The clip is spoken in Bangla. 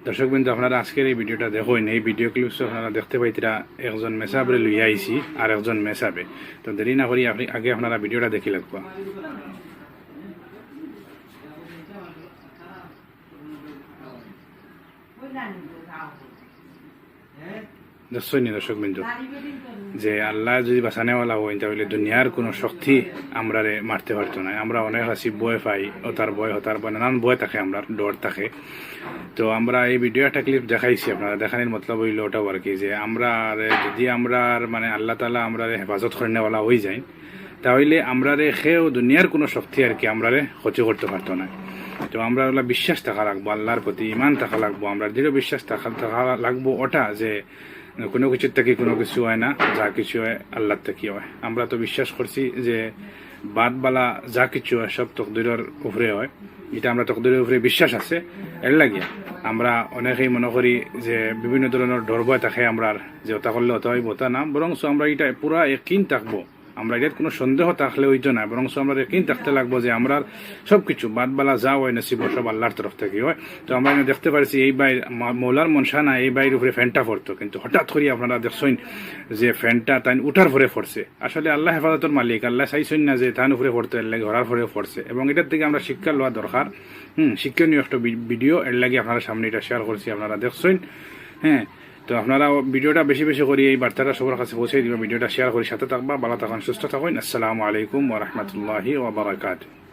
দর্শক বিন্দু আপনারা আজকের এই ভিডিওটা দেখুন। এই ভিডিও ক্লিপস আপনারা দেখতে পাইতরা একজন মেসাবরে লইয়া আইছি আর একজন মেসাবে। তো দেরি না করি আগে আপনারা ভিডিওটা দেখি লাগবা। দেখছনি দর্শক বিন্দু যে আল্লাহ যদি বাঁচানেওয়ালা হইন তাহলে দুনিয়ার কোনো শক্তি আমরারে মারতে পারতো না। আমরা অনেক আছি বয় পাই, হতার বয় নানান বয় থাকে, আমরা ডর থাকে। তো আমরা এই ভিডিও একটা ক্লিপ দেখাইছি, আপনারা দেখানোর মতলব হইল ওটাও আর কি, যে আমরা যদি আমরা মানে আল্লাহ তালা আমরা হেফাজত করেনেওয়ালা হয়ে যায় তাহলে আমরা খেয়েও দুনিয়ার কোনো শক্তি আর কি আমরারে ক্ষতি করতে পারতো না। তো আমরা ওগুলা বিশ্বাস থাকা লাগবো, আল্লাহর প্রতি ইমান থাকা লাগবো, আমরা দৃঢ় বিশ্বাস থাকা লাগবো ওটা যে কোনো কিছুর থেকে কোনো কিছু হয় না, যা কিছু হয় আল্লাহর থেকে হয়। আমরা তো বিশ্বাস করছি যে বাদবালা যা কিছু হয় সব তকদিরের উপরে হয়, এটা আমরা তকদিরের উপরে বিশ্বাস আছে। এর লাগে আমরা অনেকেই মনে করি যে বিভিন্ন ধরনের ডর ভয় থাকে আমরা, যে ওটা করলে ওটা হইব ওটা না, বরং আমরা এটা পুরা একদিন থাকবো। আমরা এটার কোনো সন্দেহ থাকলে হইতো না, বরং আমরা একদিন থাকতে লাগবো যে আমরা সব কিছু বাদবালা যা হয় নসিব সব আল্লাহর তরফ থেকে হয়। তো আমরা দেখতে পারছি এই বাইর মৌলার মনসা না, এই বাইরের উপরে ফ্যানটা পড়তো, কিন্তু হঠাৎ করে আপনারা দেখছেন যে ফ্যানটা তাই উঠার পরে পড়ছে। আসলে আল্লাহ হেফাজতের মালিক, আল্লাহ চাইছেন না যে তার উপরে পড়তে, এর লাগে ঘোরার পরে পড়ছে, এবং এটার থেকে আমরা শিক্ষা লওয়া দরকার। শিক্ষণীয় একটা ভিডিও, এর লাগে আপনারা সামনে এটা শেয়ার করছি, আপনারা দেখছেন। হ্যাঁ, তো আপনারা ভিডিওটা বেশি বেশি করে এই বার্তাটা সবার কাছে পৌঁছে দিবেন, ভিডিওটা শেয়ার করে সাথে থাকবা। ভালো থাকুন, সুস্থ থাকুন। আসসালামু আলাইকুম ওয়া রাহমাতুল্লাহি ওয়া বারাকাতুহু।